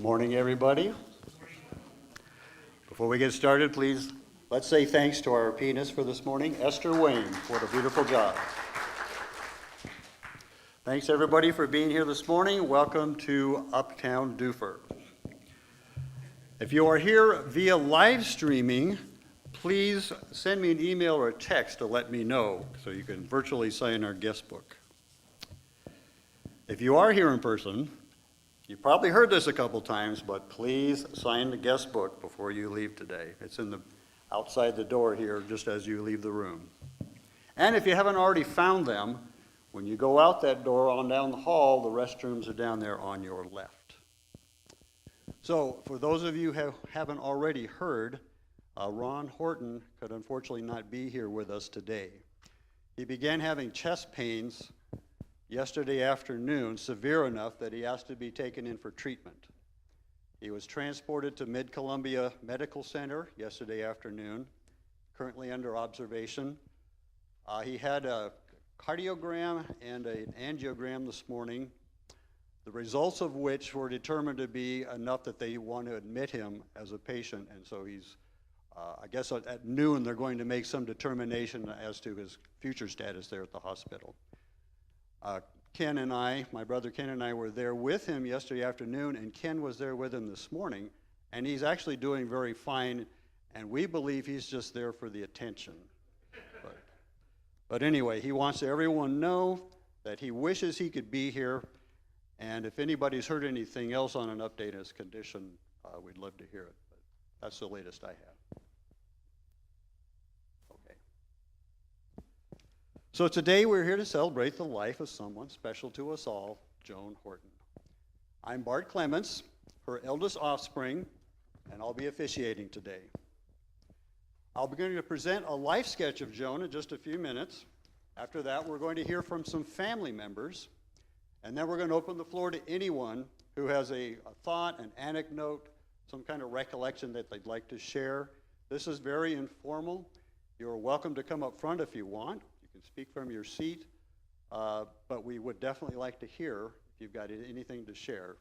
Morning, everybody. Before we get started, please, let's say thanks to our pianist for this morning, Esther Wayne. What a beautiful job. Thanks, everybody, for being here this morning. Welcome to Uptown Dufur. If you are here via live streaming, please send me an email or a text to let me know so you can virtually sign our guest book. If you are here in person, you probably heard this a couple times, but please sign the guest book before you leave today. It's outside the door here just as you leave the room. And if you haven't already found them, when you go out that door on down the hall, the restrooms are down there on your left. So for those of you who haven't already heard, Ron Horton could unfortunately not be here with us today. He began having chest pains yesterday afternoon, severe enough that he asked to be taken in for treatment. He was transported to Mid-Columbia Medical Center yesterday afternoon, currently under observation. He had a cardiogram and an angiogram this morning, the results of which were determined to be enough that they want to admit him as a patient, and so he's, I guess at noon they're going to make some determination as to his future status there at the hospital. Ken and I, my brother Ken and I were there with him yesterday afternoon, and Ken was there with him this morning, and he's actually doing very fine, and we believe he's just there for the attention. But anyway, he wants everyone know that he wishes he could be here, and if anybody's heard anything else on an update on his condition, we'd love to hear it, but that's the latest I have. So today we're here to celebrate the life of someone special to us all, Joan Horton. I'm Bart Clements, her eldest offspring, and I'll be officiating today. I'll be going to present a life sketch of Joan in just a few minutes. After that, we're going to hear from some family members, and then we're going to open the floor to anyone who has a thought, an anecdote, some kind of recollection that they'd like to share. This is very informal. You're welcome to come up front if you want. Speak from your seat, but we would definitely like to hear if you've got anything to share.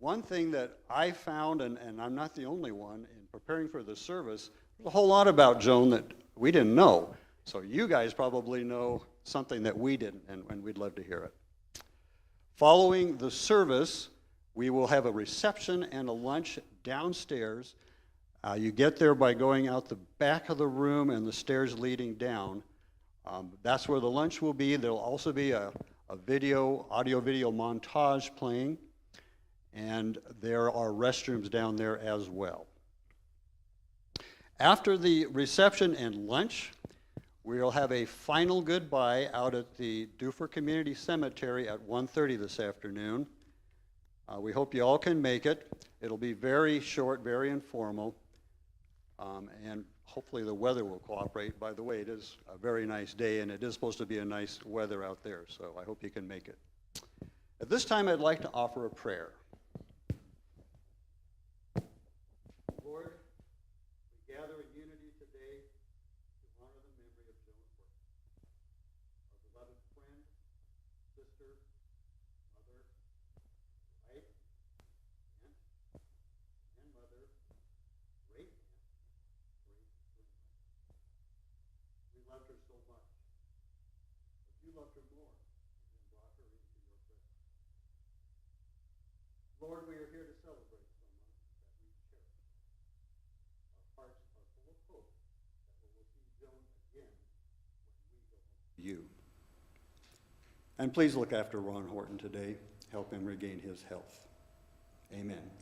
One thing that I found, and I'm not the only one, in preparing for the service, there's a whole lot about Joan that we didn't know. So you guys probably know something that we didn't, and we'd love to hear it. Following the service, we will have a reception and a lunch downstairs. You get there by going out the back of the room and the stairs leading down. That's where the lunch will be. There'll also be a audio-video montage playing, and there are restrooms down there as well. After the reception and lunch, we'll have a final goodbye out at the Dufur Community Cemetery at 1:30 this afternoon. We hope you all can make it. It'll be very short, very informal, and hopefully the weather will cooperate. By the way, it is a very nice day, and it is supposed to be a nice weather out there, so I hope you can make it. At this time, I'd like to offer a prayer. Lord, we gather in unity today to honor the memory of Joan Horton, our beloved friend, sister, mother, wife, aunt, grandmother, great aunt. We loved her so much, but you loved her more and brought her into your presence. Lord, we are here to celebrate someone that we cherish. Our hearts are full of hope that we will see Joan again when we go home to you. And please look after Ron Horton today. Help him regain his health. Amen.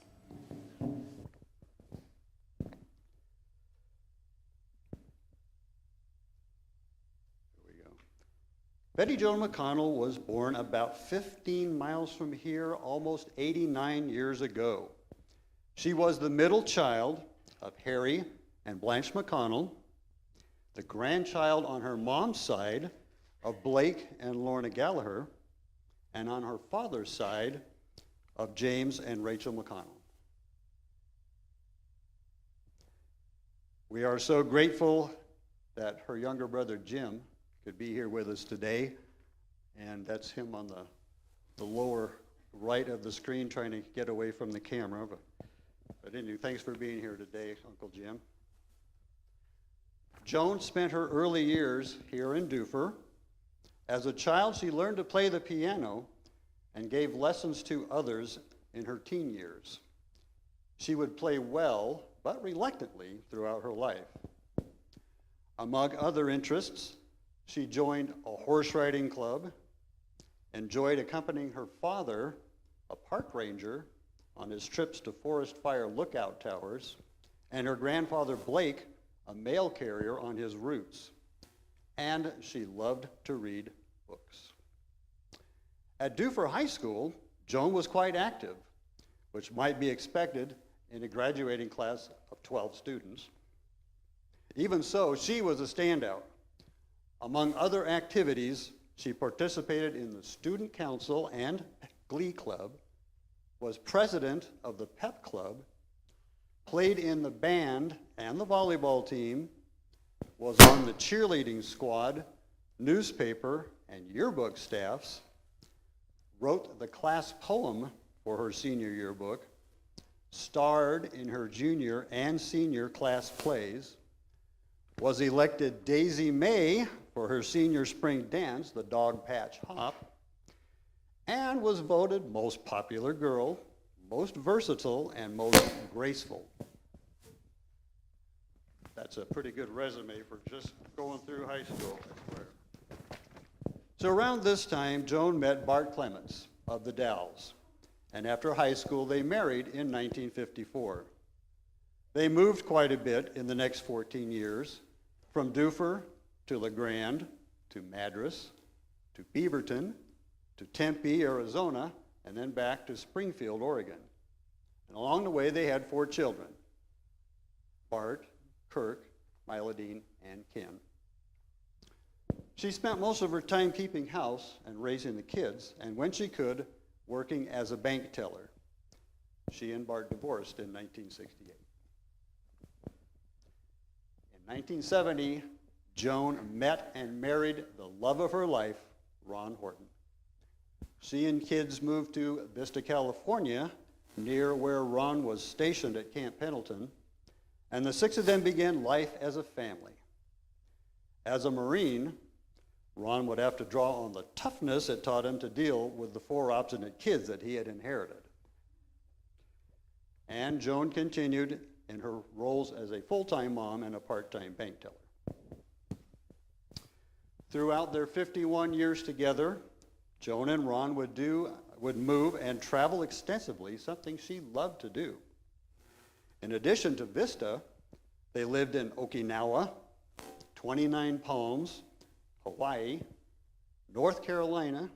Betty Joan McConnell was born about 15 miles from here almost 89 years ago. She was the middle child of Harry and Blanche McConnell, the grandchild on her mom's side of Blake and Lorna Gallagher, and on her father's side of James and Rachel McConnell. We are so grateful that her younger brother Jim could be here with us today, and that's him on the lower right of the screen trying to get away from the camera. But anyway, thanks for being here today, Uncle Jim. Joan spent her early years here in Dufur. As a child, she learned to play the piano and gave lessons to others in her teen years. She would play well, but reluctantly, throughout her life. Among other interests, she joined a horse riding club, enjoyed accompanying her father, a park ranger, on his trips to forest fire lookout towers, and her grandfather Blake, a mail carrier, on his routes. And she loved to read books. At Dufur High School, Joan was quite active, which might be expected in a graduating class of 12 students. Even so, she was a standout. Among other activities, she participated in the student council and glee club, was president of the pep club, played in the band and the volleyball team, was on the cheerleading squad, newspaper, and yearbook staffs, wrote the class poem for her senior yearbook, starred in her junior and senior class plays, was elected Daisy May for her senior spring dance, the Dog Patch Hop, and was voted most popular girl, most versatile, and most graceful. That's a pretty good resume for just going through high school, I swear. So around this time, Joan met Bart Clements of the Dalles, and after high school, they married in 1954. They moved quite a bit in the next 14 years, from Dufur to La Grande, to Madras, to Beaverton, to Tempe, Arizona, and then back to Springfield, Oregon. And along the way, they had 4 children: Bart, Kirk, Mylodine, and Ken. She spent most of her time keeping house and raising the kids, and when she could, working as a bank teller. She and Bart divorced in 1968. In 1970, Joan met and married the love of her life, Ron Horton. She and kids moved to Vista, California, near where Ron was stationed at Camp Pendleton, and the 6 of them began life as a family. As a Marine, Ron would have to draw on the toughness it taught him to deal with the 4 obstinate kids that he had inherited. And Joan continued in her roles as a full-time mom and a part-time bank teller. Throughout their 51 years together, Joan and Ron would move and travel extensively, something she loved to do. In addition to Vista, they lived in Okinawa, 29 Palms, Hawaii, North Carolina,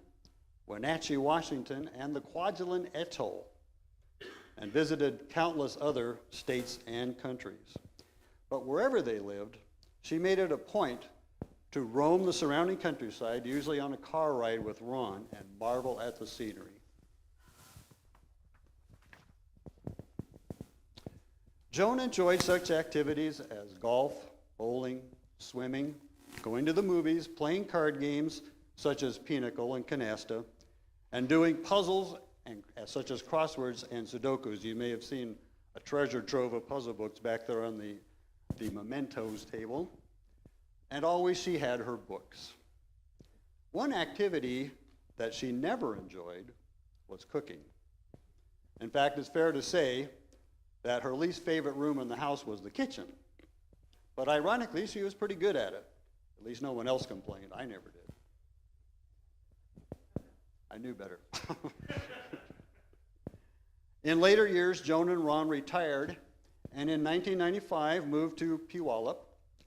Wenatchee, Washington, and the Kwajalein Atoll, and visited countless other states and countries. But wherever they lived, she made it a point to roam the surrounding countryside, usually on a car ride with Ron, and marvel at the scenery. Joan enjoyed such activities as golf, bowling, swimming, going to the movies, playing card games such as Pinochle and Canasta, and doing puzzles such as crosswords and Sudokus. You may have seen a treasure trove of puzzle books back there on the mementos table. And always she had her books. One activity that she never enjoyed was cooking. In fact, it's fair to say that her least favorite room in the house was the kitchen. But ironically, she was pretty good at it. At least no one else complained. I never did. I knew better. In later years, Joan and Ron retired, and in 1995 moved to Puyallup,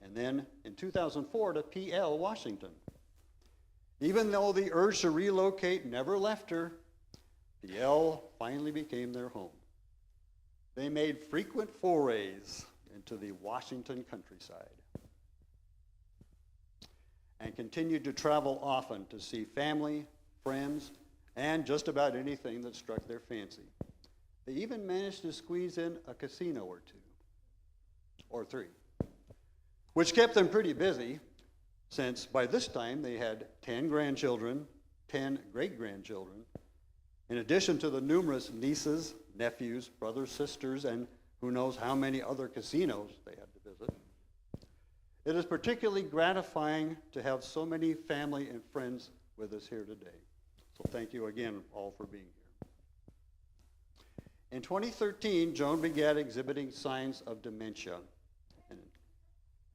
and then in 2004 to PL, Washington. Even though the urge to relocate never left her, PL finally became their home. They made frequent forays into the Washington countryside and continued to travel often to see family, friends, and just about anything that struck their fancy. They even managed to squeeze in a casino or 2, or 3, which kept them pretty busy, since by this time they had 10 grandchildren, 10 great-grandchildren, In addition to the numerous nieces, nephews, brothers, sisters, and who knows how many other casinos they had to visit, it is particularly gratifying to have so many family and friends with us here today. So thank you again all for being here. In 2013, Joan began exhibiting signs of dementia, and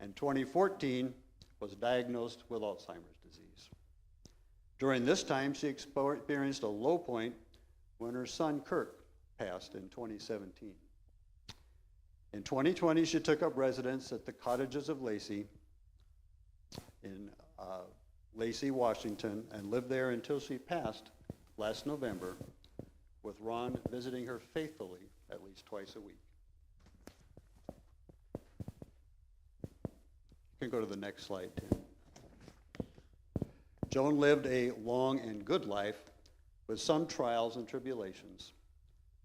in 2014 was diagnosed with Alzheimer's disease. During this time, she experienced a low point when her son Kirk passed in 2017. In 2020, she took up residence at the Cottages of Lacey in Lacey, Washington, and lived there until she passed last November, with Ron visiting her faithfully at least twice a week. You can go to the next slide, Tim. Joan lived a long and good life with some trials and tribulations,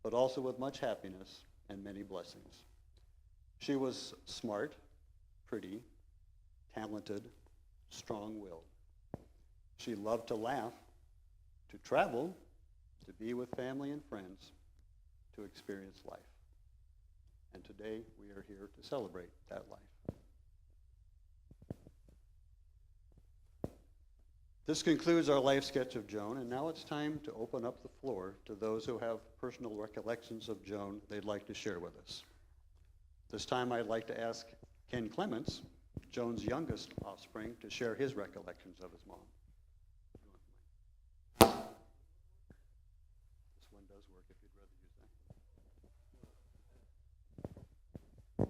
but also with much happiness and many blessings. She was smart, pretty, talented, strong-willed. She loved to laugh, to travel, to be with family and friends, to experience life. And today we are here to celebrate that life. This concludes our life sketch of Joan, and now it's time to open up the floor to those who have personal recollections of Joan they'd like to share with us. This time I'd like to ask Ken Clements, Joan's youngest offspring, to share his recollections of his mom. This one does work if you'd rather use that.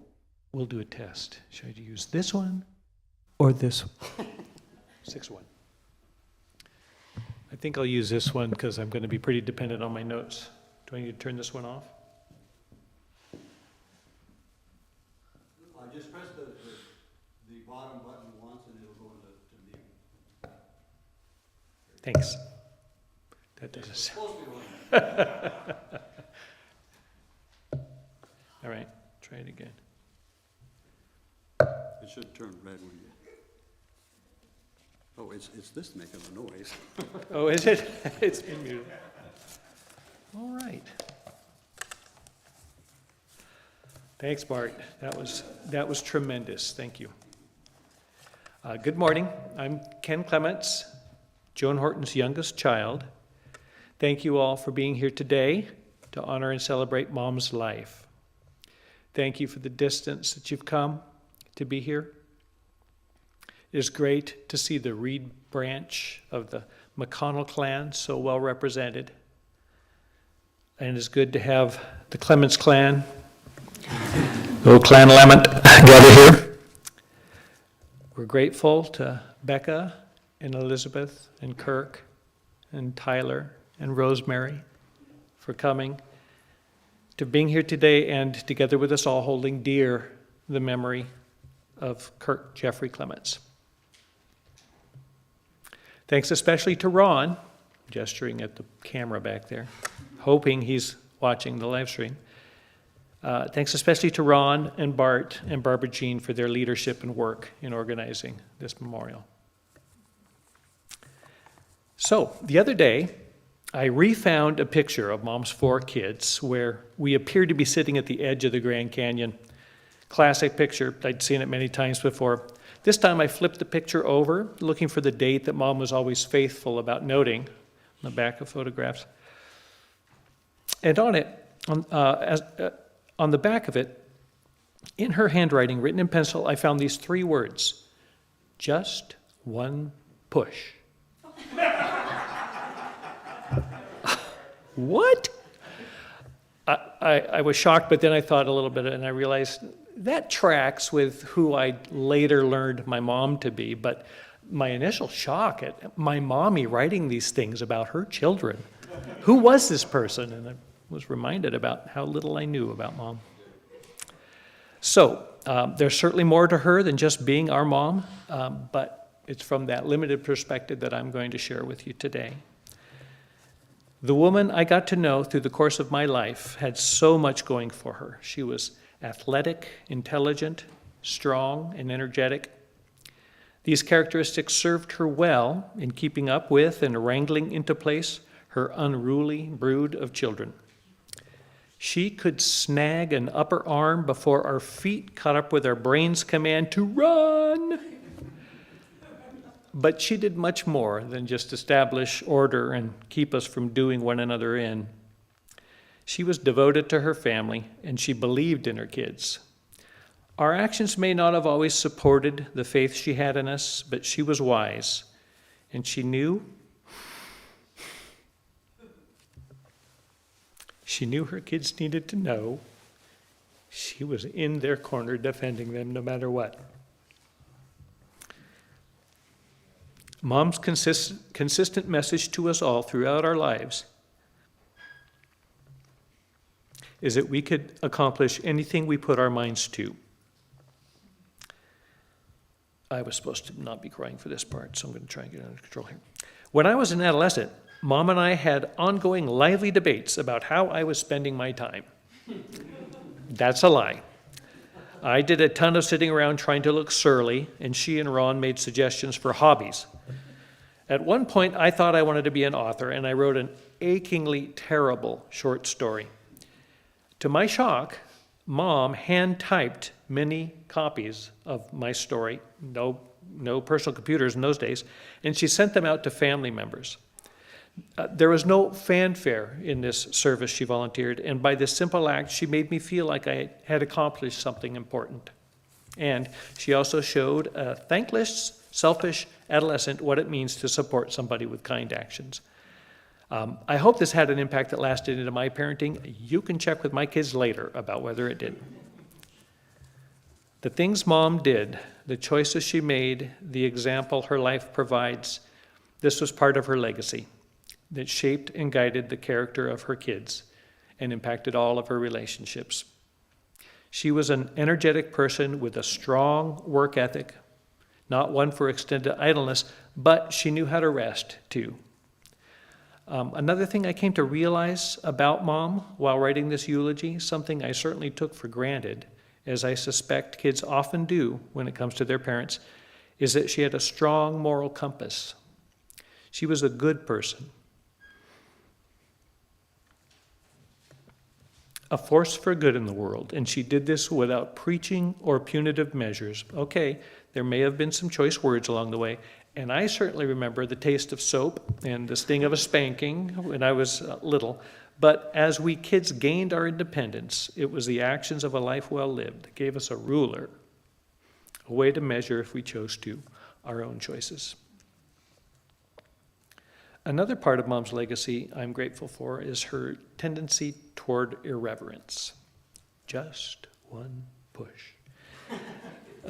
We'll do a test. Should I use this one or this one? 6-1. I think I'll use this one because I'm going to be pretty dependent on my notes. Do I need to turn this one off? Just press the bottom button once and it'll go into mute. Thanks. That does. It's supposed to be running. All right, try it again. It should turn red when you... Oh, it's this making the noise. Oh, is it? It's been muted. All right. Thanks, Bart. That was tremendous. Thank you. Good morning. I'm Ken Clements, Joan Horton's youngest child. Thank you all for being here today to honor and celebrate Mom's life. Thank you for the distance that you've come to be here. It is great to see the Reed branch of the McConnell clan so well represented. And it's good to have the Clements clan, the old clan Lamont, gather here. We're grateful to Becca and Elizabeth and Kirk and Tyler and Rosemary for coming, to being here today and together with us all holding dear the memory of Kirk Jeffrey Clements. Thanks especially to Ron, gesturing at the camera back there, hoping he's watching the live stream. Thanks especially to Ron and Bart and Barbara Jean for their leadership and work in organizing this memorial. So, the other day, I refound a picture of Mom's 4 kids where we appeared to be sitting at the edge of the Grand Canyon. Classic picture. I'd seen it many times before. This time I flipped the picture over, looking for the date that Mom was always faithful about noting on the back of photographs. And on it, on the back of it, in her handwriting, written in pencil, I found these 3 words: just one push. What? I was shocked, but then I thought a little bit, and I realized that tracks with who I later learned my mom to be. But my initial shock at my mommy writing these things about her children. Who was this person? And I was reminded about how little I knew about Mom. So there's certainly more to her than just being our mom, but it's from that limited perspective that I'm going to share with you today. The woman I got to know through the course of my life had so much going for her. She was athletic, intelligent, strong, and energetic. These characteristics served her well in keeping up with and wrangling into place her unruly brood of children. She could snag an upper arm before our feet caught up with our brain's command to run. But she did much more than just establish order and keep us from doing one another in. She was devoted to her family, and she believed in her kids. Our actions may not have always supported the faith she had in us, but she was wise, and she knew her kids needed to know she was in their corner defending them no matter what. Mom's consistent message to us all throughout our lives is that we could accomplish anything we put our minds to. I was supposed to not be crying for this part, so I'm going to try and get under control here. When I was an adolescent, Mom and I had ongoing lively debates about how I was spending my time. That's a lie. I did a ton of sitting around trying to look surly, and she and Ron made suggestions for hobbies. At one point, I thought I wanted to be an author, and I wrote an achingly terrible short story. To my shock, Mom hand-typed many copies of my story, no personal computers in those days, and she sent them out to family members. There was no fanfare in this service she volunteered, and by this simple act, she made me feel like I had accomplished something important. And she also showed a thankless, selfish adolescent what it means to support somebody with kind actions. I hope this had an impact that lasted into my parenting. You can check with my kids later about whether it did. The things Mom did, the choices she made, the example her life provides, this was part of her legacy that shaped and guided the character of her kids and impacted all of her relationships. She was an energetic person with a strong work ethic, not one for extended idleness, but she knew how to rest too. Another thing I came to realize about Mom while writing this eulogy, something I certainly took for granted, as I suspect kids often do when it comes to their parents, is that she had a strong moral compass. She was a good person, a force for good in the world, and she did this without preaching or punitive measures. Okay, there may have been some choice words along the way, and I certainly remember the taste of soap and the sting of a spanking when I was little, but as we kids gained our independence, it was the actions of a life well lived that gave us a ruler, a way to measure, if we chose to, our own choices. Another part of Mom's legacy I'm grateful for is her tendency toward irreverence. Just one push.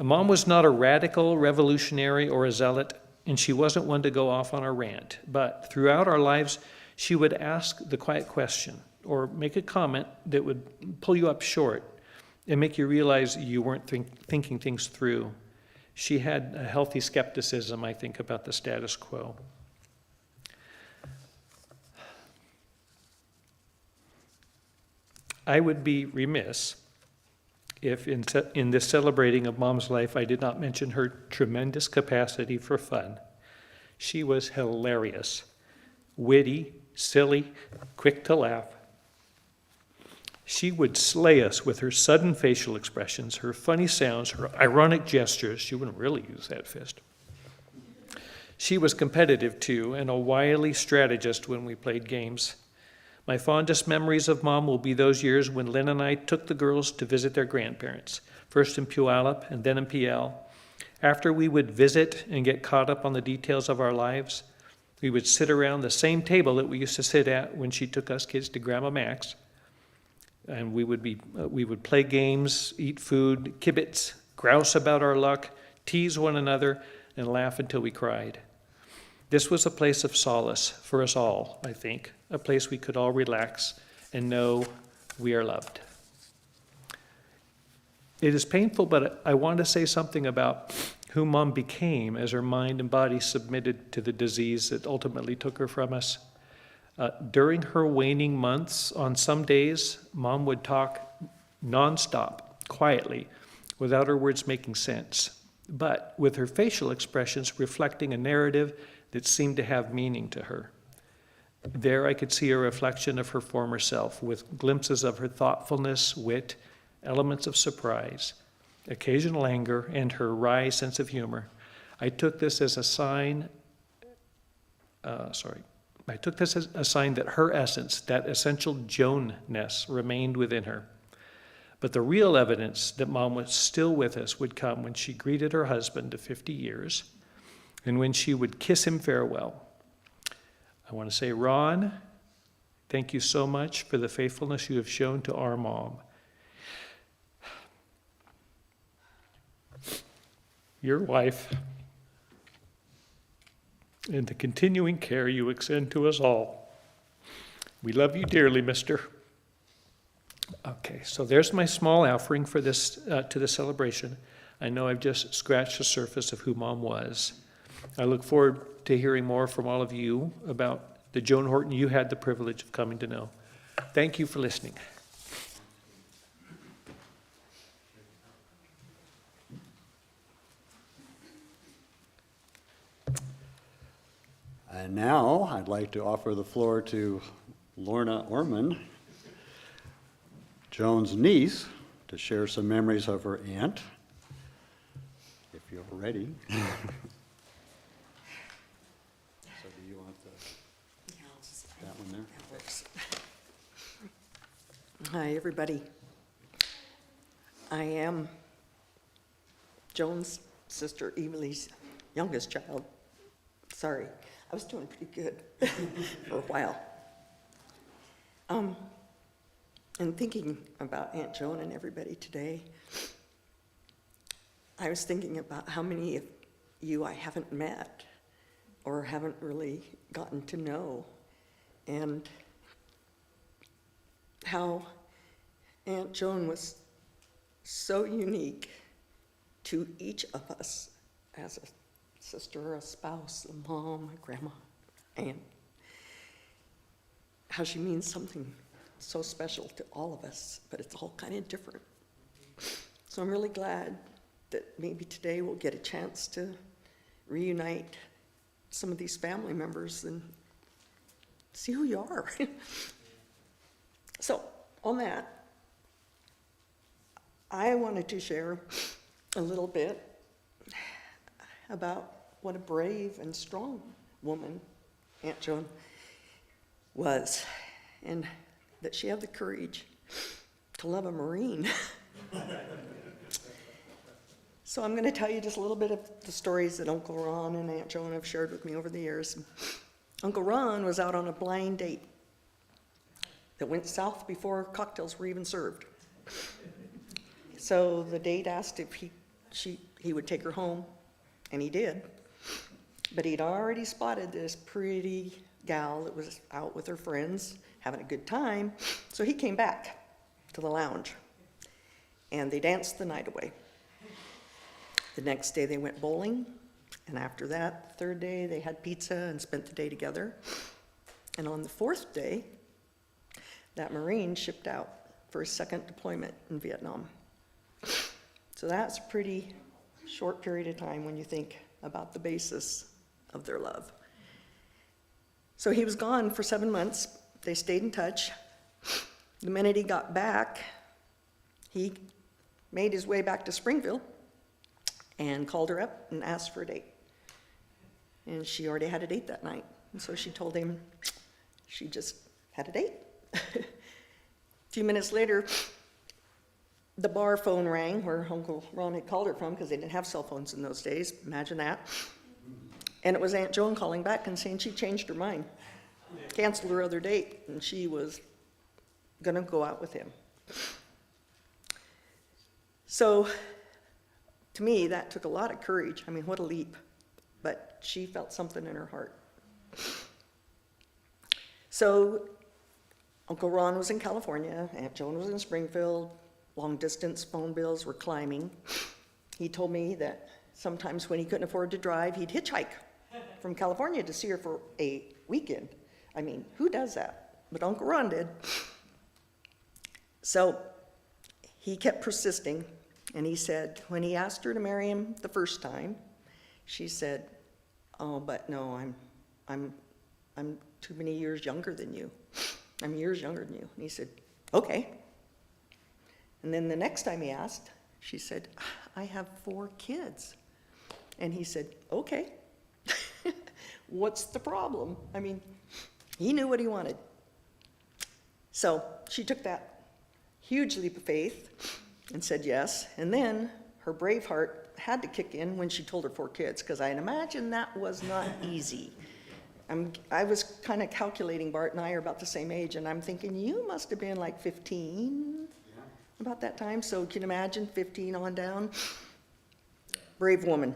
Mom was not a radical revolutionary or a zealot, and she wasn't one to go off on a rant. But throughout our lives, she would ask the quiet question or make a comment that would pull you up short and make you realize you weren't thinking things through. She had a healthy skepticism, I think, about the status quo. I would be remiss if in this celebrating of Mom's life I did not mention her tremendous capacity for fun. She was hilarious, witty, silly, quick to laugh. She would slay us with her sudden facial expressions, her funny sounds, her ironic gestures. She wouldn't really use that fist. She was competitive too, and a wily strategist when we played games. My fondest memories of Mom will be those years when Lynn and I took the girls to visit their grandparents, first in Puyallup and then in PL. After we would visit and get caught up on the details of our lives, we would sit around the same table that we used to sit at when she took us kids to Grandma Mac's, and we would play games, eat food, kibitz, grouse about our luck, tease one another, and laugh until we cried. This was a place of solace for us all, I think, a place we could all relax and know we are loved. It is painful, but I want to say something about who Mom became as her mind and body submitted to the disease that ultimately took her from us. During her waning months, on some days, Mom would talk nonstop, quietly, without her words making sense, but with her facial expressions reflecting a narrative that seemed to have meaning to her. There I could see a reflection of her former self, with glimpses of her thoughtfulness, wit, elements of surprise, occasional anger, and her wry sense of humor. I took this as a sign that her essence, that essential Joan-ness, remained within her. But the real evidence that Mom was still with us would come when she greeted her husband of 50 years and when she would kiss him farewell. I want to say, Ron, thank you so much for the faithfulness you have shown to our mom. Your wife, and the continuing care you extend to us all. We love you dearly, mister. Okay, so there's my small offering for this to the celebration. I know I've just scratched the surface of who Mom was. I look forward to hearing more from all of you about the Joan Horton you had the privilege of coming to know. Thank you for listening. And now I'd like to offer the floor to Lorna Orman, Joan's niece, to share some memories of her aunt, if you're ready. So do you want that one there? That works. Hi, everybody. I am Joan's sister, Emily's youngest child. Sorry, I was doing pretty good for a while. And thinking about Aunt Joan and everybody today, I was thinking about how many of you I haven't met or haven't really gotten to know, and how Aunt Joan was so unique to each of us as a sister, a spouse, a mom, a grandma, aunt. How she means something so special to all of us, but it's all kind of different. So I'm really glad that maybe today we'll get a chance to reunite some of these family members and see who you are. So on that, I wanted to share a little bit about what a brave and strong woman Aunt Joan was, and that she had the courage to love a Marine. So I'm going to tell you just a little bit of the stories that Uncle Ron and Aunt Joan have shared with me over the years. Uncle Ron was out on a blind date that went south before cocktails were even served. So the date asked if he would take her home, and he did. But he'd already spotted this pretty gal that was out with her friends, having a good time, so he came back to the lounge, and they danced the night away. The next day they went bowling, and after that, the third day, they had pizza and spent the day together. And on the fourth day, that Marine shipped out for his second deployment in Vietnam. So that's a pretty short period of time when you think about the basis of their love. So he was gone for 7 months. They stayed in touch. The minute he got back, he made his way back to Springfield and called her up and asked for a date. And she already had a date that night. And so she told him she just had a date. A few minutes later, the bar phone rang where Uncle Ron had called her from, because they didn't have cell phones in those days. Imagine that. And it was Aunt Joan calling back and saying she changed her mind, canceled her other date, and she was going to go out with him. So to me, that took a lot of courage. I mean, what a leap. But she felt something in her heart. So Uncle Ron was in California, Aunt Joan was in Springfield, long-distance phone bills were climbing. He told me that sometimes when he couldn't afford to drive, he'd hitchhike from California to see her for a weekend. I mean, who does that? But Uncle Ron did. So he kept persisting, and he said, when he asked her to marry him the first time, she said, "Oh, but no, I'm I'm too many years younger than you. I'm years younger than you. And he said, okay. And then the next time he asked, she said, I have 4 kids. And he said, okay. What's the problem? I mean, he knew what he wanted. So she took that huge leap of faith and said yes. And then her brave heart had to kick in when she told her 4 kids, because I imagine that was not easy. I was kind of calculating, Bart and I are about the same age, and I'm thinking, you must have been like 15 about that time. So can you imagine 15 on down? Brave woman.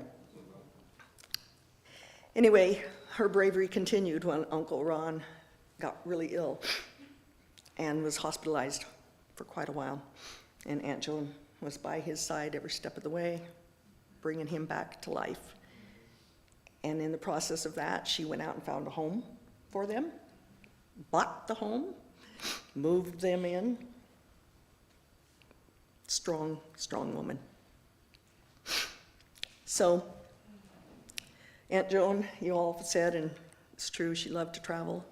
Anyway, her bravery continued when Uncle Ron got really ill and was hospitalized for quite a while. And Aunt Joan was by his side every step of the way, bringing him back to life. And in the process of that, she went out and found a home for them, bought the home, moved them in. Strong, strong woman. So, Aunt Joan, you all have said, and it's true, she loved to travel.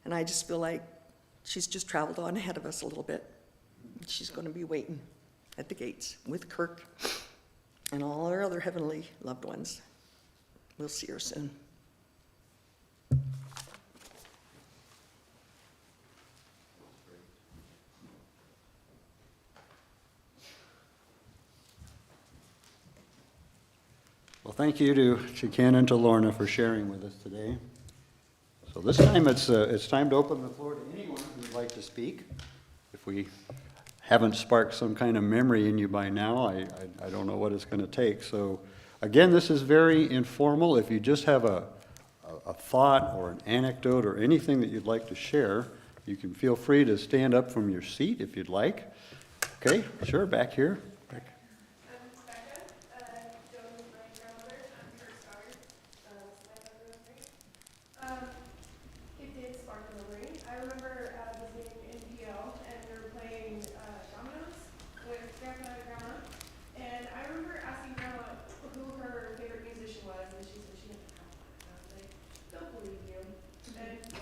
And I just feel like she's just traveled on ahead of us a little bit. She's going to be waiting at the gates with Kirk and all our other heavenly loved ones. We'll see her soon. Well, thank you to Ken and to Lorna for sharing with us today. So this time it's time to open the floor to anyone who would like to speak. If we haven't sparked some kind of memory in you by now, I don't know what it's going to take. So again, this is very informal. If you just have a thought or an anecdote or anything that you'd like to share, you can feel free to stand up from your seat if you'd like. Okay, sure, back here.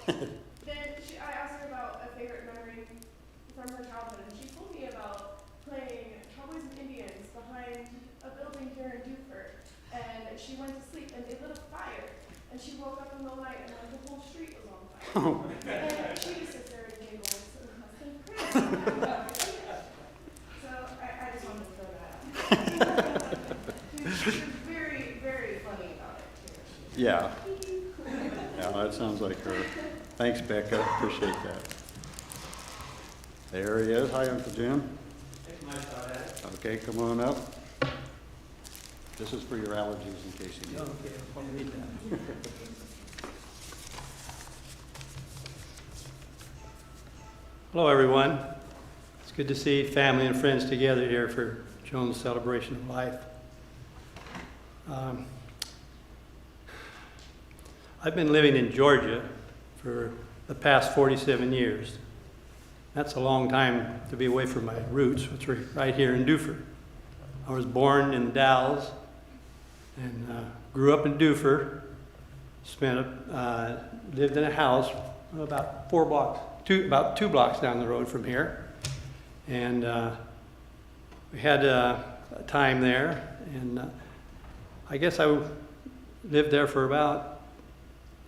I asked her about a favorite memory from her childhood, and she told me about playing Cowboys and Indians behind a building here in Duford. And she went to sleep, and they lit a fire, and she woke up in the night, and like the whole street was on fire. And she just sits there and giggles. And I was like, "Great." So I just wanted to throw that out. She was very, very funny about it too. Yeah. Yeah, that sounds like her. Thanks, Becca. Appreciate that. There he is. Hi, Uncle Jim. Okay, come on up. This is for your allergies in case you need. Okay, I'll read that. Hello, everyone. It's good to see family and friends together here for Joan's celebration of life. I've been living in Georgia for the past 47 years. That's a long time to be away from my roots, which are right here in Duford. I was born in Dalles and grew up in Duford. Lived in a house about 4 blocks, about 2 blocks down the road from here, and we had a time there, and I guess I lived there for about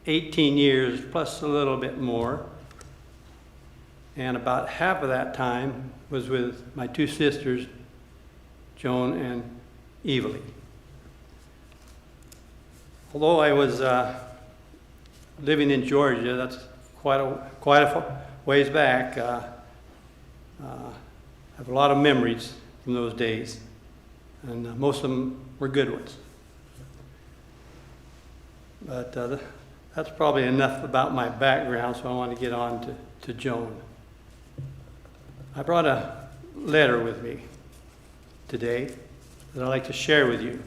18 years, plus a little bit more. And about half of that time was with my 2 sisters, Joan and Evelyn. Although I was living in Georgia, that's quite a ways back, I have a lot of memories from those days, and most of them were good ones. But that's probably enough about my background, so I want to get on to Joan. I brought a letter with me today that I'd like to share with you.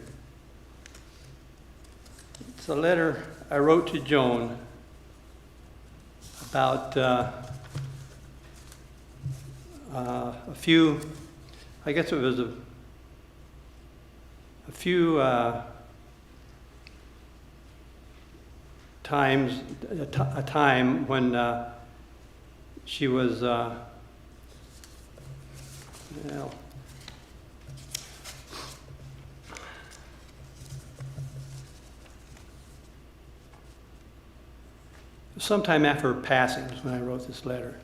It's a letter I wrote to Joan about a few a time when she was, well, sometime after her passing is when I wrote this letter.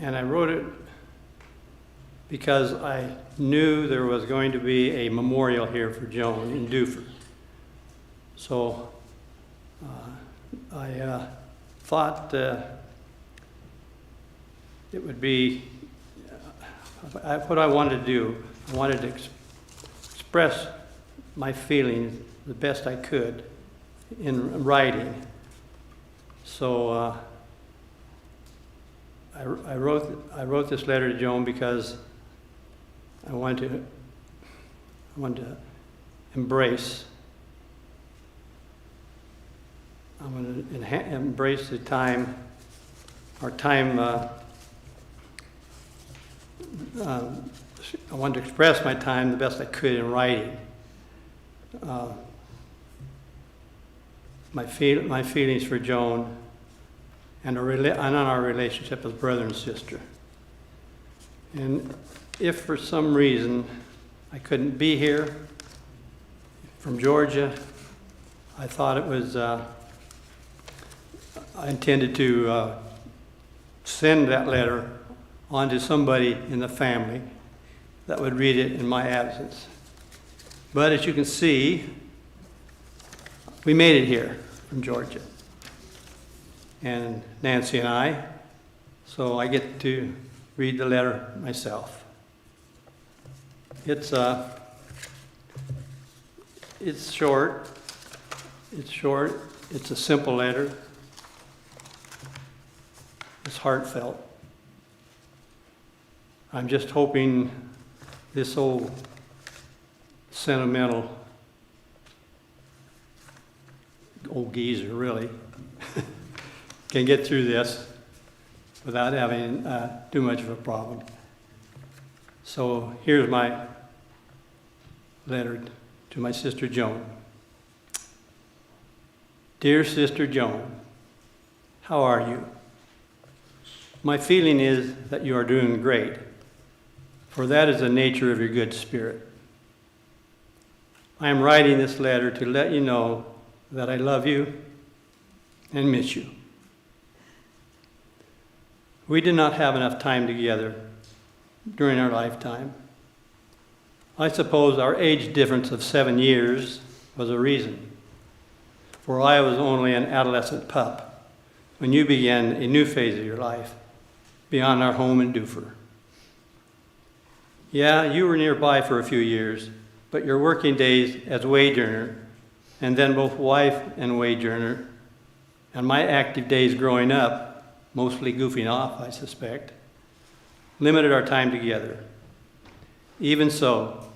And I wrote it because I knew there was going to be a memorial here for Joan in Duford. So I thought it would be what I wanted to do. I wanted to express my feelings the best I could in writing. So I wrote this letter to Joan because I wanted to embrace. I want to embrace the time, our time. I wanted to express my time the best I could in writing. My feelings for Joan and on our relationship as brother and sister. And if for some reason I couldn't be here from Georgia, I thought it was, I intended to send that letter on to somebody in the family that would read it in my absence. But as you can see, we made it here from Georgia. And Nancy and I, so I get to read the letter myself. It's short. It's short. It's a simple letter. It's heartfelt. I'm just hoping this old sentimental old geezer really can get through this without having too much of a problem. So here's my letter to my sister Joan. Dear Sister Joan, how are you? My feeling is that you are doing great, for that is the nature of your good spirit. I am writing this letter to let you know that I love you and miss you. We did not have enough time together during our lifetime. I suppose our age difference of 7 years was a reason, for I was only an adolescent pup when you began a new phase of your life beyond our home in Duford. Yeah, you were nearby for a few years, but your working days as wage earner, and then both wife and wage earner, and my active days growing up, mostly goofing off, I suspect, limited our time together. Even so,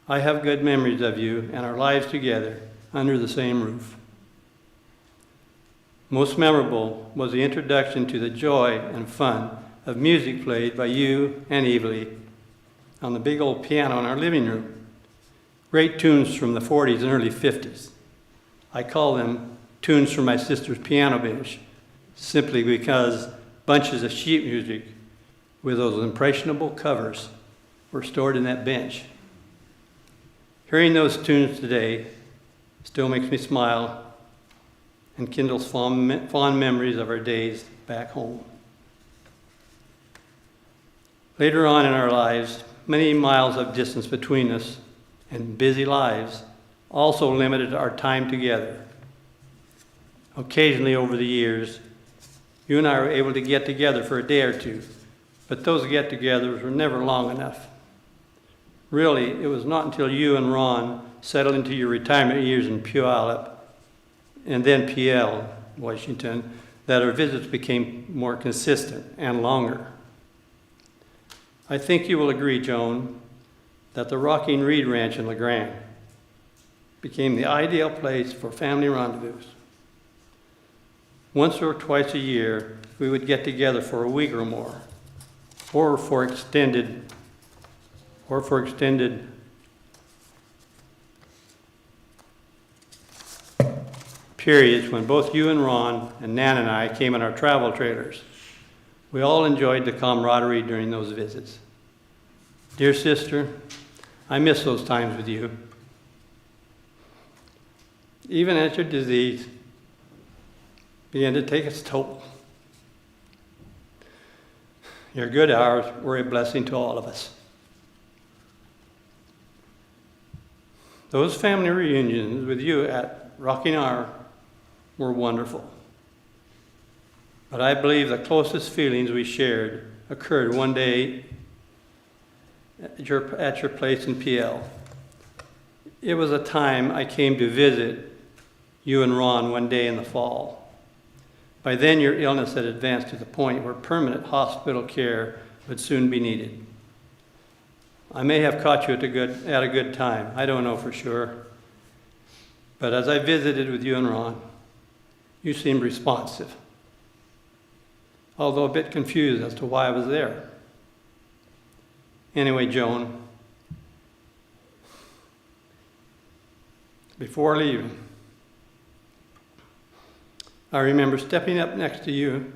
I have good memories of you and our lives together under the same roof. Most memorable was the introduction to the joy and fun of music played by you and Evely on the big old piano in our living room. Great tunes from the 40s and early 50s. I call them tunes from my sister's piano bench, simply because bunches of sheet music with those impressionable covers were stored in that bench. Hearing those tunes today still makes me smile and kindles fond memories of our days back home. Later on in our lives, many miles of distance between us and busy lives also limited our time together. Occasionally over the years, you and I were able to get together for a day or two, but those get-togethers were never long enough. Really, it was not until you and Ron settled into your retirement years in Puyallup and then PL, Washington, that our visits became more consistent and longer. I think you will agree, Joan, that the Rocking Reed Ranch in LeGrand became the ideal place for family rendezvous. Once or twice a year, we would get together for a week or more, or for extended periods when both you and Ron and Nan and I came in our travel trailers. We all enjoyed the camaraderie during those visits. Dear sister, I miss those times with you. Even as your disease began to take its toll, your good hours were a blessing to all of us. Those family reunions with you at Rocking Hour were wonderful. But I believe the closest feelings we shared occurred one day at your place in PL. It was a time I came to visit you and Ron one day in the fall. By then, your illness had advanced to the point where permanent hospital care would soon be needed. I may have caught you at a good time. I don't know for sure. But as I visited with you and Ron, you seemed responsive, although a bit confused as to why I was there. Anyway, Joan, before leaving, I remember stepping up next to you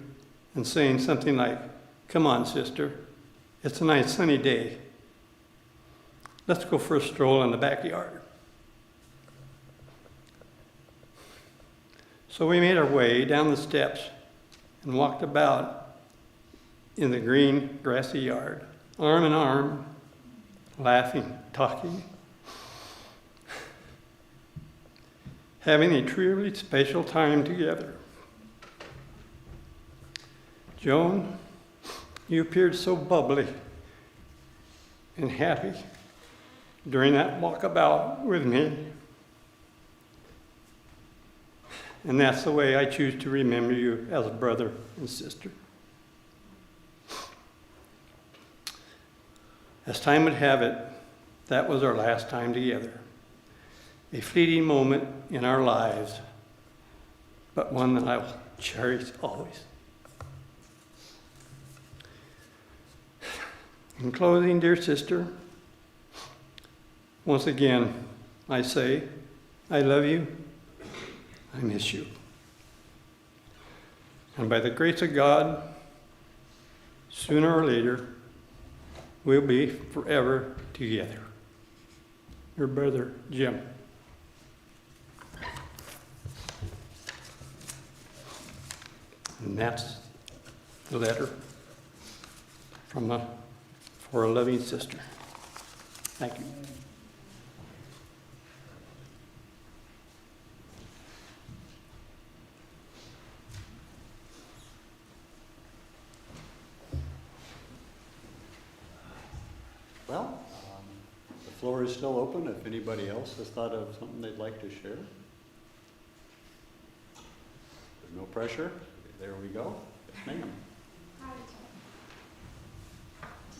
and saying something like, "Come on, sister, it's a nice sunny day. Let's go for a stroll in the backyard." So we made our way down the steps and walked about in the green, grassy yard, arm in arm, laughing, talking, having a truly special time together. Joan, you appeared so bubbly and happy during that walkabout with me. And that's the way I choose to remember you as a brother and sister. As time would have it, that was our last time together. A fleeting moment in our lives, but one that I will cherish always. In closing, dear sister, once again, I say, I love you, I miss you. And by the grace of God, sooner or later, we'll be forever together. Your brother, Jim. And that's the letter for a loving sister. Thank you. Well, the floor is still open if anybody else has thought of something they'd like to share. There's no pressure. There we go. Yes, ma'am. Hi,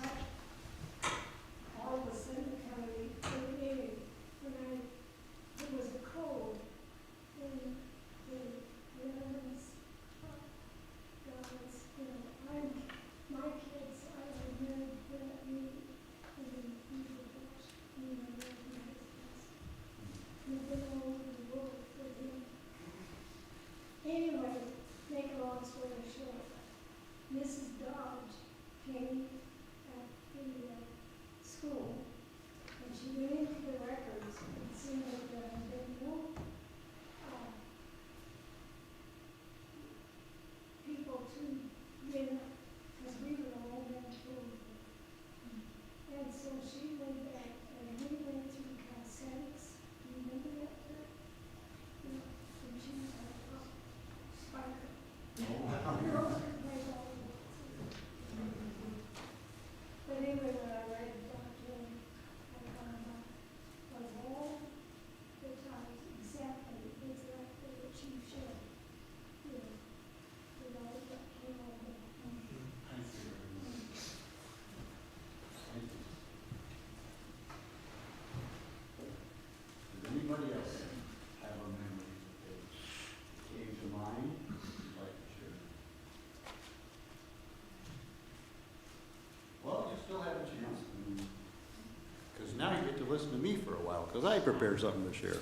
Todd. All of a sudden, County, when there was a cold, and the elements, my kids, I remember that me, and we would watch, me and my husband. We've been all over the world for him. Anyway, make a long story short, Mrs. Dodge came at the school, and she went into the records and seen that there had been no people to win, because we were all men children. And so she went back, and we went through cosmetics. Do you remember that? Yeah. And she was like, Spiker. But anyway, when I read Dr. I found out was all the times exactly what she showed. You know, that came over. Does anybody else have a memory that came to mind you'd like to share? Well, you still have a chance. Because now you get to listen to me for a while, because I prepared something to share.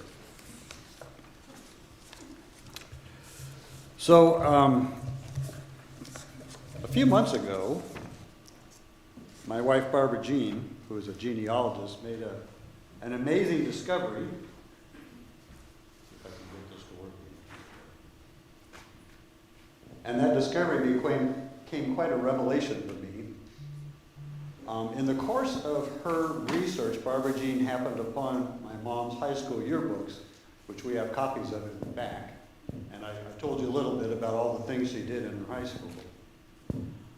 So, a few months ago, my wife Barbara Jean, who is a genealogist, made an amazing discovery. If I can get this to work. And that discovery became quite a revelation for me. In the course of her research, Barbara Jean happened upon my mom's high school yearbooks, which we have copies of in the back. And I told you a little bit about all the things she did in her high school.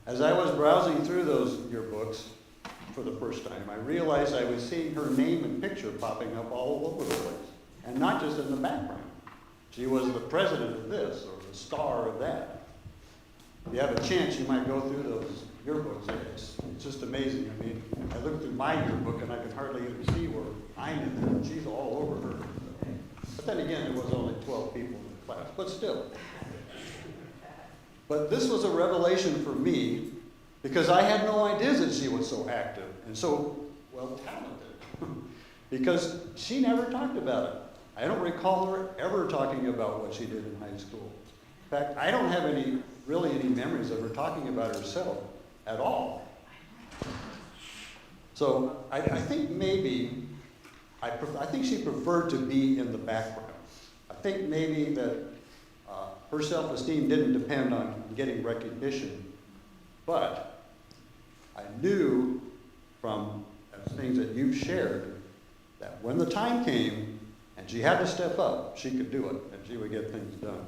As I was browsing through those yearbooks for the first time, I realized I was seeing her name and picture popping up all over the place, and not just in the background. She was the president of this or the star of that. If you have a chance, you might go through those yearbooks. It's just amazing. I mean, I looked through my yearbook and I could hardly even see where I'm in there. She's all over her. But then again, there was only 12 people in the class, but still. But this was a revelation for me because I had no idea that she was so active and so well talented because she never talked about it. I don't recall her ever talking about what she did in high school. In fact, I don't have really any memories of her talking about herself at all. So I think maybe, I think she preferred to be in the background. I think maybe that her self-esteem didn't depend on getting recognition, but I knew from things that you've shared that when the time came and she had to step up, she could do it and she would get things done.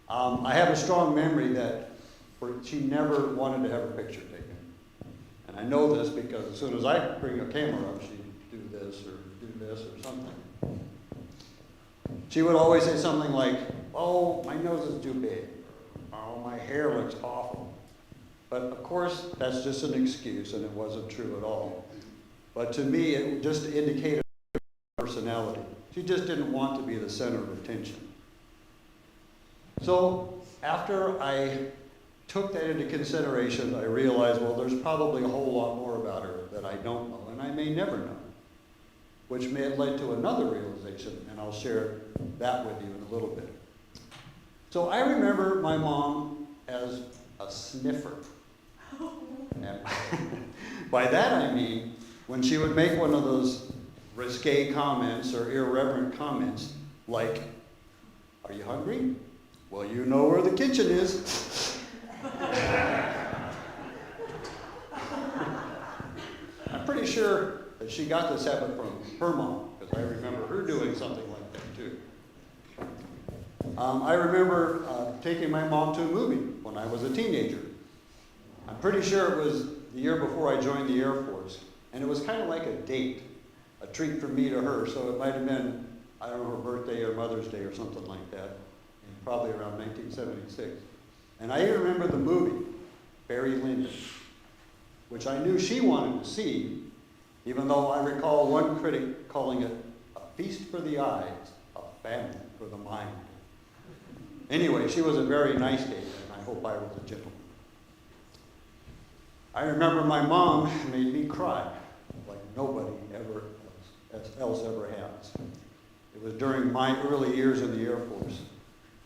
I have a strong memory that she never wanted to have her picture taken. And I know this because as soon as I bring a camera up, she'd do this or something. She would always say something like, "Oh, my nose is too big." "Oh, my hair looks awful." But of course, that's just an excuse and it wasn't true at all. But to me, it just indicated her personality. She just didn't want to be the center of attention. So after I took that into consideration, I realized, well, there's probably a whole lot more about her that I don't know, and I may never know, which may have led to another realization, and I'll share that with you in a little bit. So I remember my mom as a sniffer. And by that I mean, when she would make one of those risque comments or irreverent comments, like, "Are you hungry? Well, you know where the kitchen is." I'm pretty sure that she got this habit from her mom, because I remember her doing something like that too. I remember taking my mom to a movie when I was a teenager. I'm pretty sure it was the year before I joined the Air Force, and it was kind of like a date, a treat from me to her, so it might have been, I don't know, her birthday or Mother's Day or something like that, probably around 1976. And I even remember the movie, Barry Lyndon, which I knew she wanted to see, even though I recall one critic calling it a feast for the eyes, a famine for the mind. Anyway, she was a very nice date, and I hope I was a gentleman. I remember my mom made me cry like nobody else ever has. It was during my early years in the Air Force,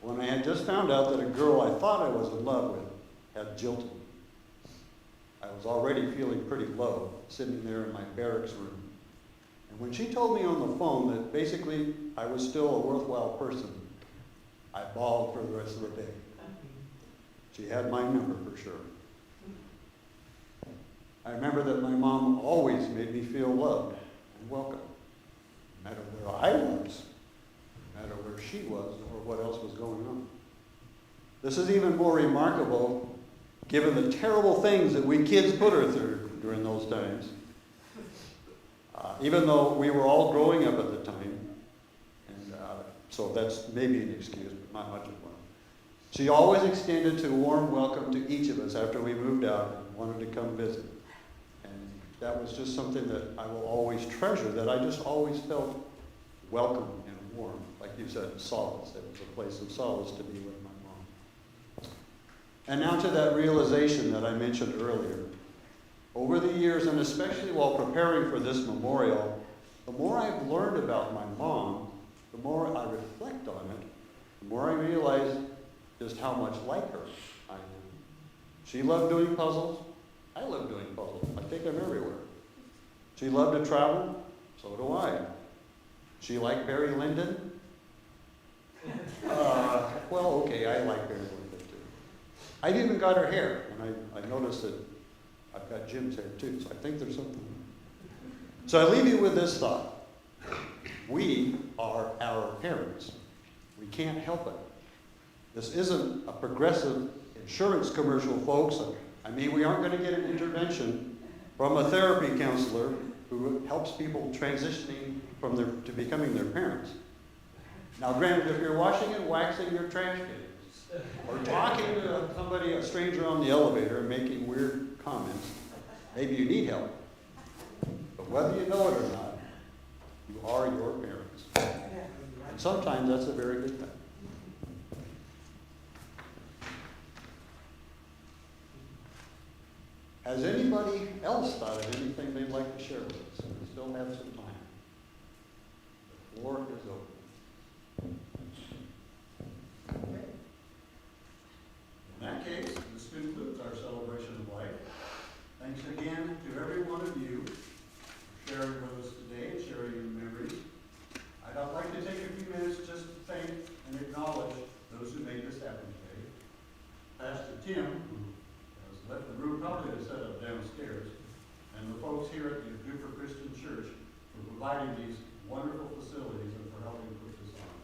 when I had just found out that a girl I thought I was in love with had jilted me. I was already feeling pretty low, sitting there in my barracks room. And when she told me on the phone that basically I was still a worthwhile person, I bawled for the rest of the day. She had my number for sure. I remember that my mom always made me feel loved and welcome, no matter where I was, no matter where she was, or what else was going on. This is even more remarkable given the terrible things that we kids put her through during those times. Even though we were all growing up at the time, and so that's maybe an excuse, but not much of one. She always extended a warm welcome to each of us after we moved out and wanted to come visit. And that was just something that I will always treasure, that I just always felt welcome and warm. Like you said, solace. It was a place of solace to be with my mom. And now to that realization that I mentioned earlier. Over the years, and especially while preparing for this memorial, the more I've learned about my mom, the more I reflect on it, the more I realized just how much like her I am. She loved doing puzzles. I love doing puzzles. I take them everywhere. She loved to travel. So do I. She liked Barry Lyndon. Well, okay, I like Barry Lyndon too. I've even got her hair, and I noticed that I've got Jim's hair too, so I think there's something. So I leave you with this thought. We are our parents. We can't help it. This isn't a progressive insurance commercial, folks. I mean, we aren't going to get an intervention from a therapy counselor who helps people transitioning to becoming their parents. Now, granted, if you're washing and waxing your trash cans, or talking to somebody, a stranger on the elevator, and making weird comments, maybe you need help. But whether you know it or not, you are your parents. And sometimes that's a very good thing. Has anybody else thought of anything they'd like to share with us? We still have some time. The floor is open. In that case, this concludes our celebration of life. Thanks again to every one of you for sharing with us today and sharing your memories. I'd like to take a few minutes just to thank and acknowledge those who made this happen today. Pastor Tim, who has left the room probably to set up downstairs, and the folks here at the Duper Christian Church for providing these wonderful facilities and for helping put this on.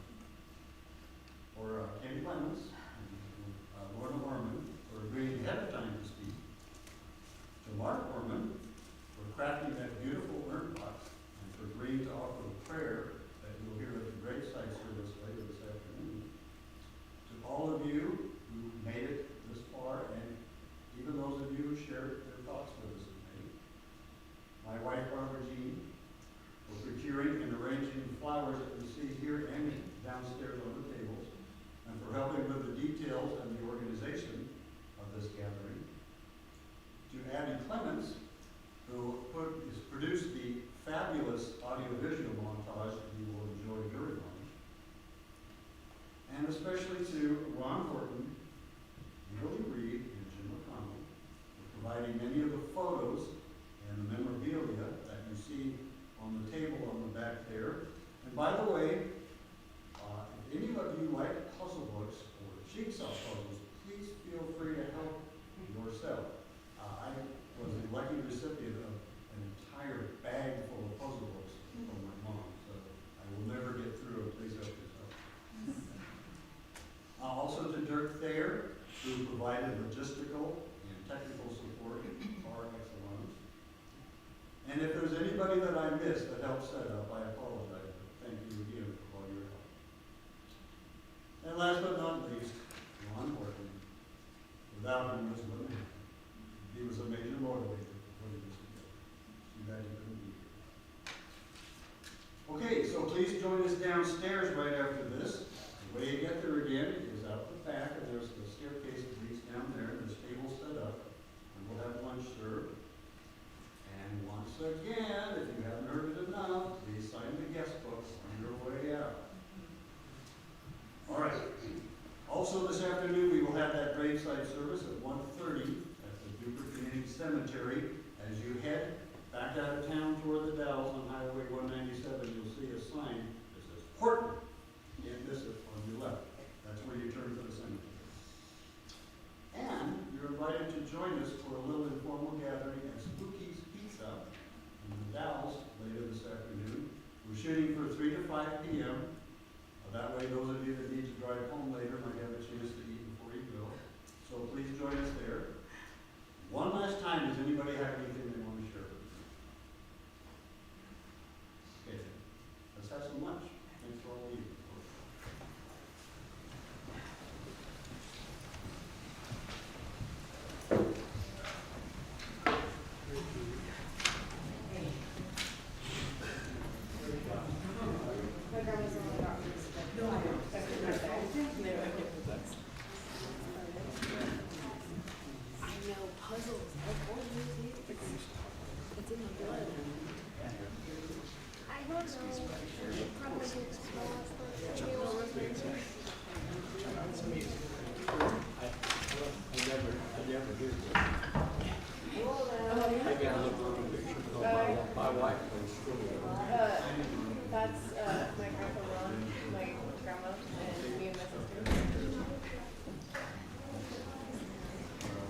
For Kenny Clemens and Lorna Orman for agreeing ahead of time to speak. To Mark Orman for crafting that beautiful urn box and for agreeing to offer the prayer that you'll hear at the graveside service later this afternoon. To all of you who made it this far, and even those of you who shared their thoughts with us today. My wife, Barbara Jean, for procuring and arranging the flowers that we see here and downstairs on the tables, and for helping with the details and the organization of this gathering. To Abby Clements, who produced the fabulous audiovisual montage that you will enjoy very much. And especially to Ron Horton, Billy Reed, and Jim McConnell for providing many of the photos and the memorabilia that you see on the table on the back there. And by the way, if any of you like puzzle books or jigsaw puzzles, please feel free to help yourself. I was the lucky recipient of an entire bag full of puzzle books from my mom, so I will never get through it. Please help yourself. Also to Dirk Thayer, who provided logistical and technical support par excellence. And if there's anybody that I missed that helped set up, I apologize, but thank you again for all your help. And last but not least, Ron Horton. Without him, this wouldn't happen. He was a major motivator for putting this together. Too bad he couldn't be here. Okay, so please join us downstairs right after this. The way you get there again is out the back, and there's the staircase that leads down there, and there's tables set up, and we'll have lunch served. And once again, if you haven't heard it enough, please sign the guest books on your way out. All right. Also this afternoon, we will have that graveside service at 1:30 at the Duper Community Cemetery. As you head back out of town toward the Dalles on Highway 197, you'll see a sign that says Horton. Can't miss it on your left. That's where you turn for the cemetery. And you're invited to join us for a little informal gathering at Spooky's Pizza in the Dalles later this afternoon. We're shooting for 3 to 5 p.m. That way, those of you that need to drive home later might have a chance to eat before you go. So please join us there. One last time, does anybody have anything they want to share with us? Okay, let's have some lunch. Thanks for all of you. My wife was